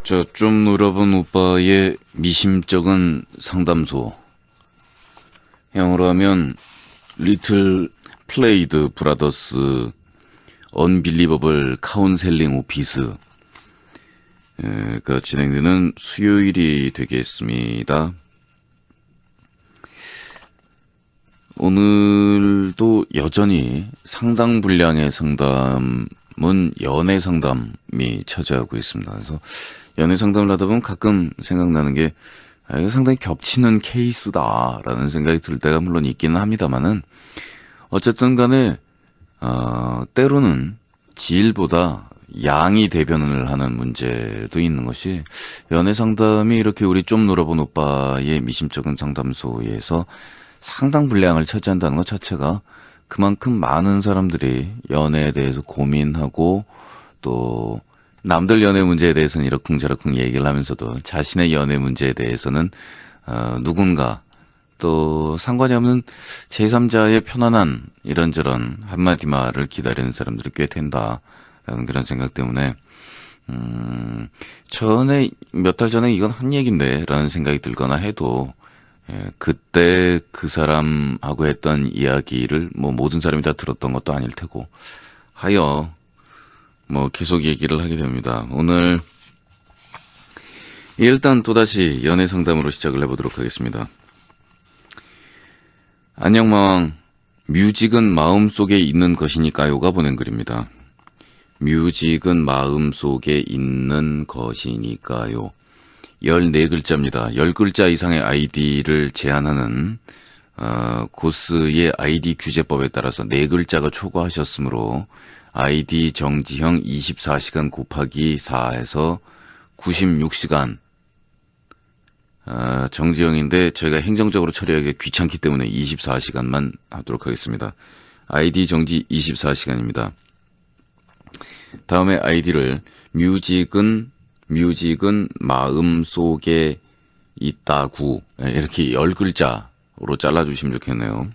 좀 놀아본 오빠의 미심쩍은 상담소. 형으로 하면 리틀 플레이드 브라더스 언빌리버블 카운셀링 오피스 가 진행되는 수요일이 되겠습니다. 오늘도 여전히 상당 분량의 상담은 연애 상담이 차지하고 있습니다. 그래서 연애 상담을 하다 보면 가끔 생각나는 게 이거 상당히 겹치는 케이스다라는 생각이 들 때가 물론 있기는 합니다만은 어쨌든 간에 때로는 질보다 양이 대변을 하는 문제도 있는 것이 연애 상담이 이렇게 우리 좀 놀아본 오빠의 미심쩍은 상담소에서 상당 분량을 차지한다는 것 자체가 그만큼 많은 사람들이 연애에 대해서 고민하고 또 남들 연애 문제에 대해서는 이러쿵저러쿵 얘기를 하면서도 자신의 연애 문제에 대해서는 누군가 또 상관이 없는 제3자의 편안한 이런저런 한마디 말을 기다리는 사람들이 꽤 된다라는 그런 생각 때문에 전에 몇 달 전에 이건 한 얘긴데 라는 생각이 들거나 해도 그때 그 사람하고 했던 이야기를 뭐 모든 사람이 다 들었던 것도 아닐 테고 하여 뭐 계속 얘기를 하게 됩니다. 오늘 일단 또다시 연애 상담으로 시작을 해보도록 하겠습니다. 안녕 마왕, 뮤직은 마음속에 있는 것이니까요가 보낸 글입니다. 뮤직은 마음속에 있는 것이니까요. 14글자입니다. 10글자 이상의 아이디를 제한하는 고스의 아이디 규제법에 따라서 4글자가 초과하셨으므로 아이디 정지형 24시간 곱하기 4에서 96시간 정지형인데 저희가 행정적으로 처리하기 귀찮기 때문에 24시간만 하도록 하겠습니다. 아이디 정지 24시간입니다. 다음에 아이디를 뮤직은 마음속에 있다구 이렇게 10글자로 잘라주시면 좋겠네요.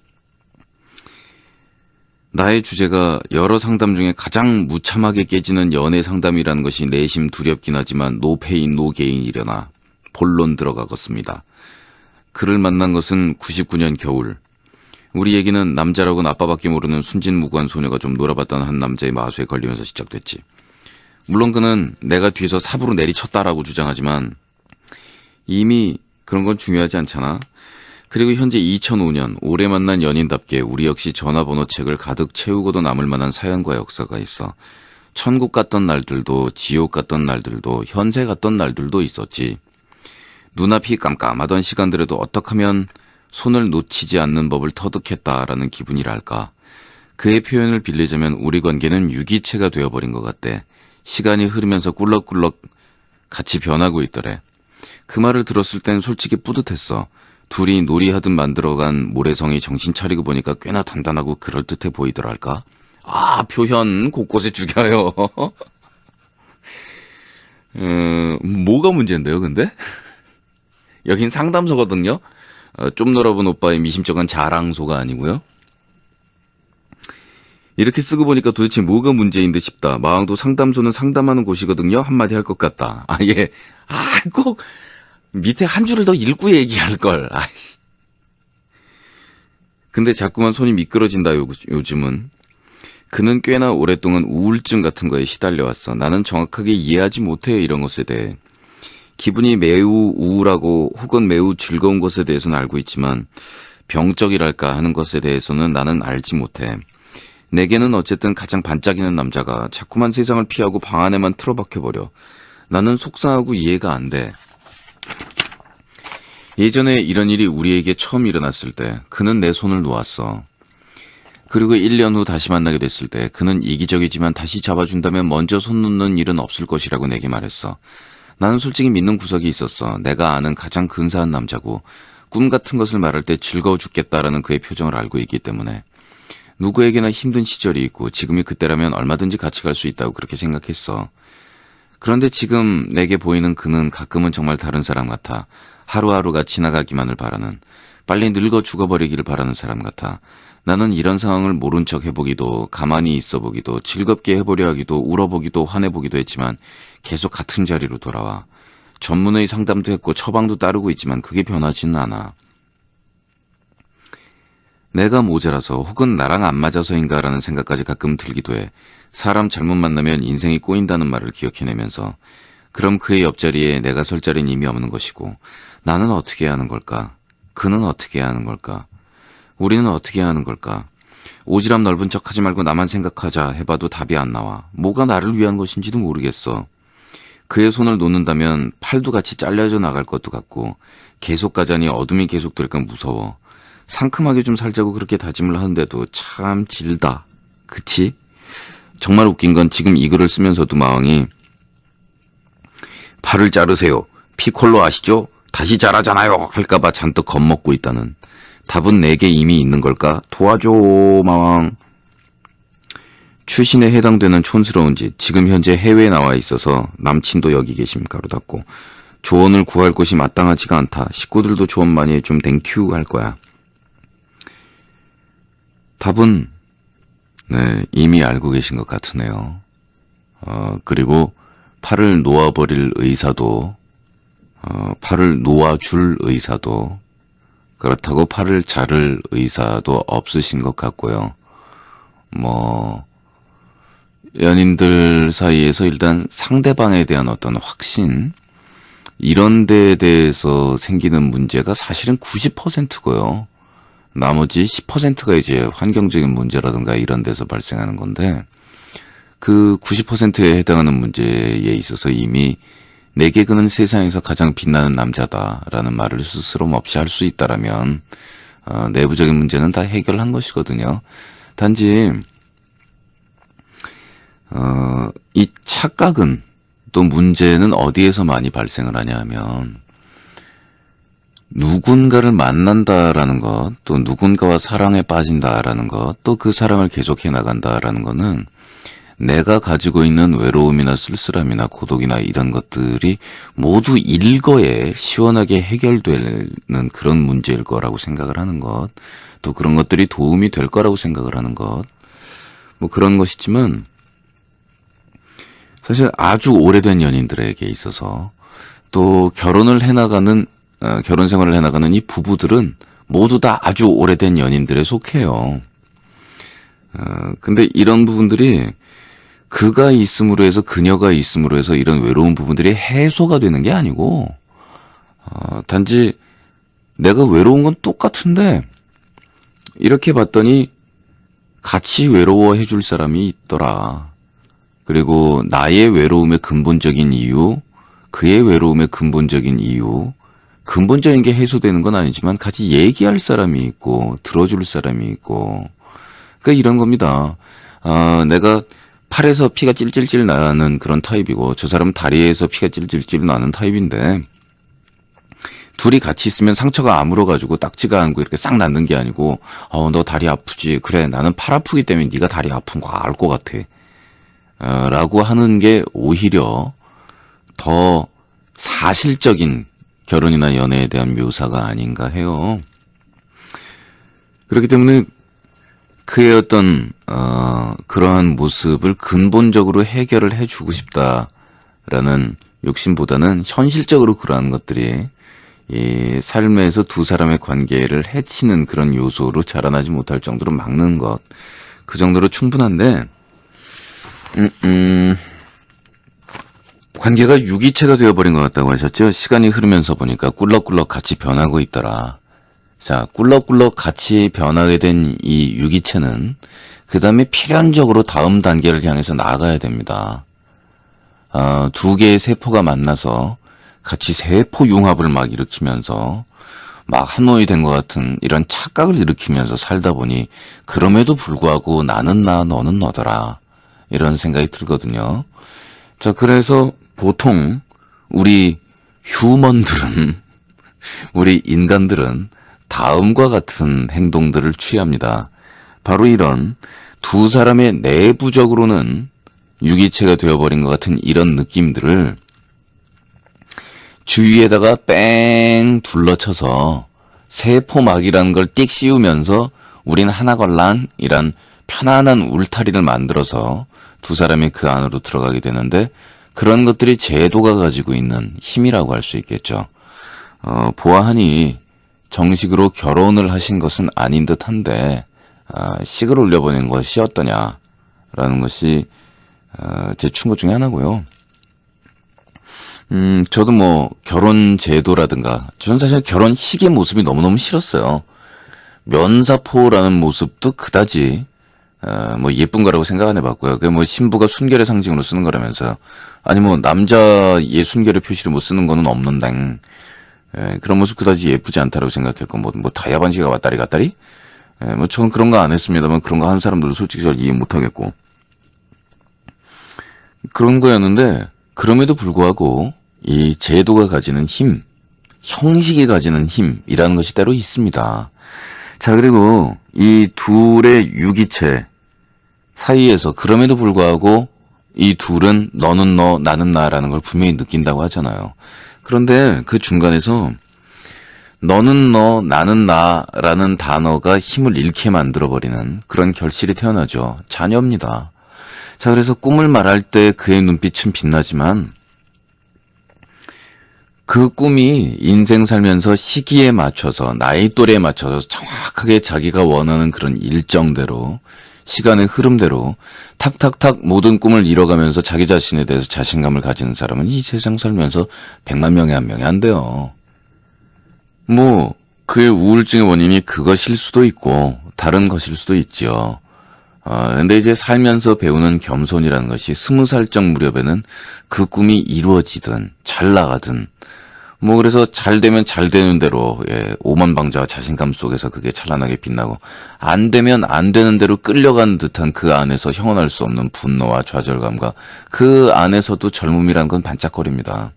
나의 주제가 여러 상담 중에 가장 무참하게 깨지는 연애 상담이라는 것이 내심 두렵긴 하지만 노페인 노게인이려나 본론 들어가겠습니다. 그를 만난 것은 99년 겨울. 우리 얘기는 남자라고는 아빠밖에 모르는 순진무구한 소녀가 좀 놀아봤던 한 남자의 마수에 걸리면서 시작됐지. 물론 그는 내가 뒤에서 삽으로 내리쳤다라고 주장하지만 이미 그런 건 중요하지 않잖아. 그리고 현재 2005년 오래 만난 연인답게 우리 역시 전화번호 책을 가득 채우고도 남을 만한 사연과 역사가 있어. 천국 갔던 날들도 지옥 갔던 날들도 현세 갔던 날들도 있었지. 눈앞이 깜깜하던 시간들에도 어떻게 하면 손을 놓치지 않는 법을 터득했다라는 기분이랄까. 그의 표현을 빌리자면 우리 관계는 유기체가 되어버린 것 같대. 시간이 흐르면서 꿀럭꿀럭 같이 변하고 있더래. 그 말을 들었을 땐 솔직히 뿌듯했어. 둘이 놀이하듯 만들어간 모래성이 정신 차리고 보니까 꽤나 단단하고 그럴듯해 보이더랄까. 표현 곳곳에 죽여요. 뭐가 문제인데요, 근데? 여긴 상담소거든요. 좀 놀아본 오빠의 미심쩍은 자랑소가 아니고요. 이렇게 쓰고 보니까 도대체 뭐가 문제인 듯 싶다. 마왕도 상담소는 상담하는 곳이거든요. 한마디 할 것 같다. 예. 꼭 밑에 한 줄을 더 읽고 얘기할 걸. 근데 자꾸만 손이 미끄러진다 요즘은. 그는 꽤나 오랫동안 우울증 같은 거에 시달려왔어. 나는 정확하게 이해하지 못해 이런 것에 대해. 기분이 매우 우울하고 혹은 매우 즐거운 것에 대해서는 알고 있지만 병적이랄까 하는 것에 대해서는 나는 알지 못해. 내게는 어쨌든 가장 반짝이는 남자가 자꾸만 세상을 피하고 방 안에만 틀어박혀버려. 나는 속상하고 이해가 안 돼. 예전에 이런 일이 우리에게 처음 일어났을 때 그는 내 손을 놓았어. 그리고 1년 후 다시 만나게 됐을 때 그는 이기적이지만 다시 잡아준다면 먼저 손 놓는 일은 없을 것이라고 내게 말했어. 나는 솔직히 믿는 구석이 있었어. 내가 아는 가장 근사한 남자고 꿈 같은 것을 말할 때 즐거워 죽겠다라는 그의 표정을 알고 있기 때문에. 누구에게나 힘든 시절이 있고 지금이 그때라면 얼마든지 같이 갈 수 있다고 그렇게 생각했어. 그런데 지금 내게 보이는 그는 가끔은 정말 다른 사람 같아. 하루하루가 지나가기만을 바라는. 빨리 늙어 죽어버리기를 바라는 사람 같아. 나는 이런 상황을 모른 척 해보기도, 가만히 있어보기도, 즐겁게 해보려 하기도, 울어보기도, 화내보기도 했지만 계속 같은 자리로 돌아와. 전문의 상담도 했고 처방도 따르고 있지만 그게 변하지는 않아. 내가 모자라서 혹은 나랑 안 맞아서인가라는 생각까지 가끔 들기도 해. 사람 잘못 만나면 인생이 꼬인다는 말을 기억해내면서 그럼 그의 옆자리에 내가 설 자리는 이미 없는 것이고 나는 어떻게 해야 하는 걸까? 그는 어떻게 해야 하는 걸까? 우리는 어떻게 해야 하는 걸까? 오지랖 넓은 척하지 말고 나만 생각하자 해봐도 답이 안 나와. 뭐가 나를 위한 것인지도 모르겠어. 그의 손을 놓는다면 팔도 같이 잘려져 나갈 것도 같고 계속 가자니 어둠이 계속될까 무서워. 상큼하게 좀 살자고 그렇게 다짐을 하는데도 참 질다. 그치? 정말 웃긴 건 지금 이 글을 쓰면서도 마왕이 팔을 자르세요. 피콜로 아시죠? 다시 자라잖아요. 할까봐 잔뜩 겁먹고 있다는. 답은 내게 이미 있는 걸까? 도와줘, 마왕. 출신에 해당되는 촌스러운 짓. 지금 현재 해외에 나와 있어서 남친도 여기 계심 가로 닫고. 조언을 구할 곳이 마땅하지가 않다. 식구들도 조언 많이 해 좀 땡큐 할 거야. 답은 네, 이미 알고 계신 것 같으네요. 그리고 팔을 놓아버릴 의사도 팔을 놓아줄 의사도 그렇다고 팔을 자를 의사도 없으신 것 같고요. 연인들 사이에서 일단 상대방에 대한 어떤 확신 이런 데에 대해서 생기는 문제가 사실은 90%고요. 나머지 10%가 이제 환경적인 문제라든가 이런 데서 발생하는 건데 그 90%에 해당하는 문제에 있어서 이미 내게 그는 세상에서 가장 빛나는 남자다라는 말을 스스럼 없이 할 수 있다라면 내부적인 문제는 다 해결한 것이거든요. 단지 이 착각은 또 문제는 어디에서 많이 발생을 하냐 하면 누군가를 만난다라는 것, 또 누군가와 사랑에 빠진다라는 것, 또 그 사랑을 계속해 나간다라는 것은 내가 가지고 있는 외로움이나 쓸쓸함이나 고독이나 이런 것들이 모두 일거에 시원하게 해결되는 그런 문제일 거라고 생각을 하는 것, 또 그런 것들이 도움이 될 거라고 생각을 하는 것, 그런 것이지만 사실 아주 오래된 연인들에게 있어서 또 결혼을 해나가는 결혼 생활을 해나가는 이 부부들은 모두 다 아주 오래된 연인들에 속해요. 근데 이런 부분들이 그가 있음으로 해서 그녀가 있음으로 해서 이런 외로운 부분들이 해소가 되는 게 아니고 단지 내가 외로운 건 똑같은데 이렇게 봤더니 같이 외로워해 줄 사람이 있더라. 그리고 나의 외로움의 근본적인 이유, 그의 외로움의 근본적인 이유, 근본적인 게 해소되는 건 아니지만 같이 얘기할 사람이 있고 들어줄 사람이 있고 그러니까 이런 겁니다. 내가 팔에서 피가 찔찔찔 나는 그런 타입이고 저 사람은 다리에서 피가 찔찔찔 나는 타입인데 둘이 같이 있으면 상처가 아물어가지고 딱지가 않고 이렇게 싹 낫는 게 아니고 너 다리 아프지? 그래 나는 팔 아프기 때문에 네가 다리 아픈 거 알 것 같아. 라고 하는 게 오히려 더 사실적인 결혼이나 연애에 대한 묘사가 아닌가 해요. 그렇기 때문에 그의 어떤 그러한 모습을 근본적으로 해결을 해주고 싶다라는 욕심보다는 현실적으로 그러한 것들이 이 삶에서 두 사람의 관계를 해치는 그런 요소로 자라나지 못할 정도로 막는 것, 그 정도로 충분한데 관계가 유기체가 되어버린 것 같다고 하셨죠? 시간이 흐르면서 보니까 꿀럭꿀럭 같이 변하고 있더라. 자, 꿀럭꿀럭 같이 변하게 된 이 유기체는 그 다음에 필연적으로 다음 단계를 향해서 나아가야 됩니다. 두 개의 세포가 만나서 같이 세포 융합을 막 일으키면서 막 한 몸이 된 것 같은 이런 착각을 일으키면서 살다 보니 그럼에도 불구하고 나는 나, 너는 너더라. 이런 생각이 들거든요. 자, 그래서 보통 우리 휴먼들은, 우리 인간들은 다음과 같은 행동들을 취합니다. 바로 이런 두 사람의 내부적으로는 유기체가 되어버린 것 같은 이런 느낌들을 주위에다가 뺑 둘러쳐서 세포막이라는 걸 띡 씌우면서 우린 하나걸란이란 편안한 울타리를 만들어서 두 사람이 그 안으로 들어가게 되는데 그런 것들이 제도가 가지고 있는 힘이라고 할 수 있겠죠. 보아하니 정식으로 결혼을 하신 것은 아닌 듯한데 식을 올려보낸 것이 어떠냐라는 것이 제 충고 중에 하나고요. 저도 뭐 결혼 제도라든가 저는 사실 결혼식의 모습이 너무너무 싫었어요. 면사포라는 모습도 그다지 뭐 예쁜 거라고 생각 안 해봤고요. 그게 뭐 신부가 순결의 상징으로 쓰는 거라면서요. 아니 뭐 남자의 순결의 표시로 뭐 쓰는 거는 없는데 그런 모습 그다지 예쁘지 않다라고 생각했고 뭐 다야반시가 왔다리 갔다리 뭐 저는 그런 거 안 했습니다만 그런 거 하는 사람들도 솔직히 잘 이해 못 하겠고 그런 거였는데 그럼에도 불구하고 이 제도가 가지는 힘, 형식이 가지는 힘이라는 것이 따로 있습니다. 자, 그리고 이 둘의 유기체 사이에서 그럼에도 불구하고 이 둘은 너는 너, 나는 나라는 걸 분명히 느낀다고 하잖아요. 그런데 그 중간에서 너는 너, 나는 나라는 단어가 힘을 잃게 만들어버리는 그런 결실이 태어나죠. 자녀입니다. 자, 그래서 꿈을 말할 때 그의 눈빛은 빛나지만 그 꿈이 인생 살면서 시기에 맞춰서 나이 또래에 맞춰서 정확하게 자기가 원하는 그런 일정대로 시간의 흐름대로 탁탁탁 모든 꿈을 이뤄가면서 자기 자신에 대해서 자신감을 가지는 사람은 이 세상 살면서 100만 명에 한 명이 안 돼요. 뭐 그의 우울증의 원인이 그것일 수도 있고 다른 것일 수도 있지요. 근데 이제 살면서 배우는 겸손이라는 것이 20살적 무렵에는 그 꿈이 이루어지든 잘 나가든 뭐 그래서 잘 되면 잘 되는 대로 오만방자와 자신감 속에서 그게 찬란하게 빛나고 안 되면 안 되는 대로 끌려가는 듯한 그 안에서 형언할 수 없는 분노와 좌절감과 그 안에서도 젊음이란 건 반짝거립니다.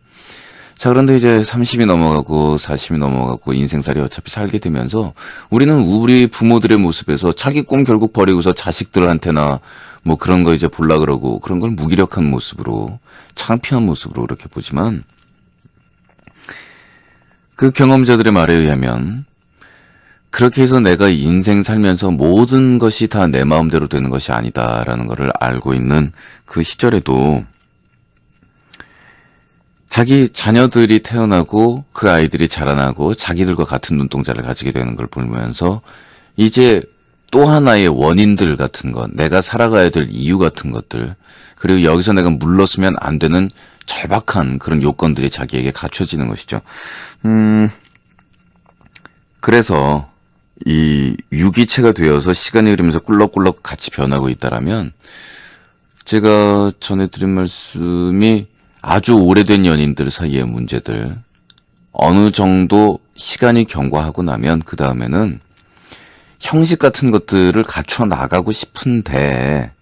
자, 그런데 이제 30이 넘어가고 40이 넘어가고 인생살이 어차피 살게 되면서 우리는 우리 부모들의 모습에서 자기 꿈 결국 버리고서 자식들한테나 뭐 그런 거 이제 볼라 그러고 그런 걸 무기력한 모습으로 창피한 모습으로 그렇게 보지만 그 경험자들의 말에 의하면 그렇게 해서 내가 인생 살면서 모든 것이 다 내 마음대로 되는 것이 아니다라는 것을 알고 있는 그 시절에도 자기 자녀들이 태어나고 그 아이들이 자라나고 자기들과 같은 눈동자를 가지게 되는 걸 보면서 이제 또 하나의 원인들 같은 것, 내가 살아가야 될 이유 같은 것들, 그리고 여기서 내가 물러서면 안 되는 절박한 그런 요건들이 자기에게 갖춰지는 것이죠. 그래서 이 유기체가 되어서 시간이 흐르면서 꿀럭꿀럭 같이 변하고 있다라면 제가 전해드린 말씀이 아주 오래된 연인들 사이의 문제들 어느 정도 시간이 경과하고 나면 그 다음에는 형식 같은 것들을 갖춰 나가고 싶은데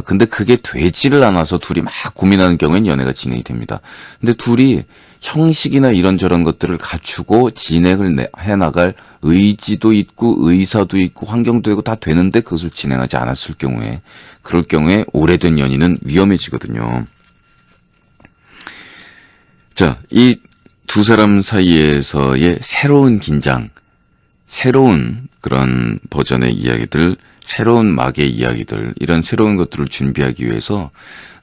근데 그게 되지를 않아서 둘이 막 고민하는 경우엔 연애가 진행이 됩니다. 근데 둘이 형식이나 이런저런 것들을 갖추고 진행을 해나갈 의지도 있고 의사도 있고 환경도 있고 다 되는데 그것을 진행하지 않았을 경우에 그럴 경우에 오래된 연인은 위험해지거든요. 자, 이 두 사람 사이에서의 새로운 긴장, 새로운 그런 버전의 이야기들, 새로운 막의 이야기들, 이런 새로운 것들을 준비하기 위해서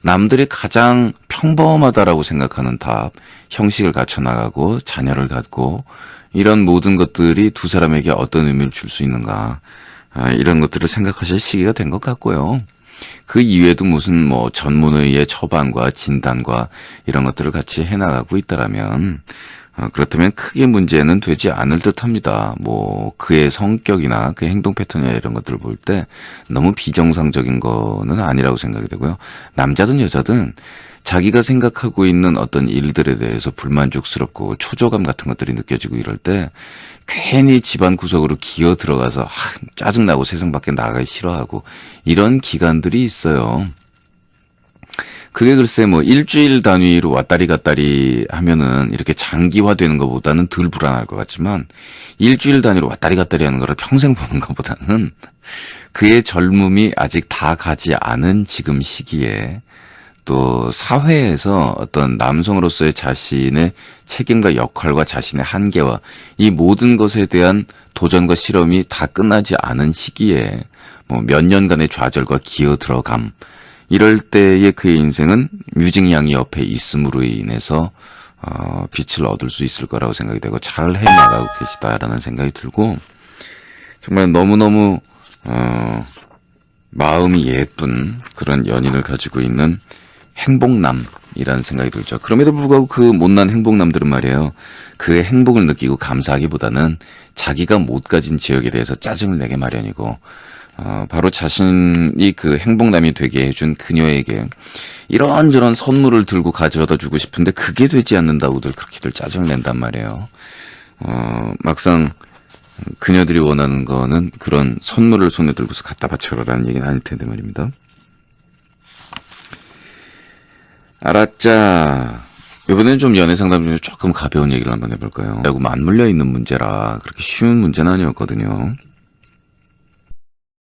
남들이 가장 평범하다라고 생각하는 답, 형식을 갖춰 나가고 자녀를 갖고 이런 모든 것들이 두 사람에게 어떤 의미를 줄 수 있는가, 이런 것들을 생각하실 시기가 된 것 같고요. 그 이외에도 무슨 뭐 전문의의 처방과 진단과 이런 것들을 같이 해나가고 있다라면 그렇다면 크게 문제는 되지 않을 듯합니다. 뭐 그의 성격이나 그의 행동 패턴이나 이런 것들을 볼 때 너무 비정상적인 거는 아니라고 생각이 되고요. 남자든 여자든 자기가 생각하고 있는 어떤 일들에 대해서 불만족스럽고 초조감 같은 것들이 느껴지고 이럴 때 괜히 집안 구석으로 기어 들어가서 짜증나고 세상 밖에 나가기 싫어하고 이런 기간들이 있어요. 그게 글쎄 뭐 일주일 단위로 왔다리 갔다리 하면은 이렇게 장기화되는 것보다는 덜 불안할 것 같지만 일주일 단위로 왔다리 갔다리 하는 거를 평생 보는 것보다는 그의 젊음이 아직 다 가지 않은 지금 시기에 또 사회에서 어떤 남성으로서의 자신의 책임과 역할과 자신의 한계와 이 모든 것에 대한 도전과 실험이 다 끝나지 않은 시기에 뭐 몇 년간의 좌절과 기어 들어감, 이럴 때의 그의 인생은 뮤직양이 옆에 있음으로 인해서 빛을 얻을 수 있을 거라고 생각이 되고 잘 해나가고 계시다라는 생각이 들고, 정말 너무너무 마음이 예쁜 그런 연인을 가지고 있는 행복남이라는 생각이 들죠. 그럼에도 불구하고 그 못난 행복남들은 말이에요, 그의 행복을 느끼고 감사하기보다는 자기가 못 가진 지역에 대해서 짜증을 내게 마련이고, 바로 자신이 그 행복남이 되게 해준 그녀에게 이런저런 선물을 들고 가져다 주고 싶은데 그게 되지 않는다고들 그렇게들 짜증을 낸단 말이에요. 막상 그녀들이 원하는 거는 그런 선물을 손에 들고서 갖다 바쳐라라는 얘기는 아닐 텐데 말입니다. 알았자. 이번엔 좀 연애 상담 중에 조금 가벼운 얘기를 한번 해볼까요? 하고 맞물려 있는 문제라 그렇게 쉬운 문제는 아니었거든요.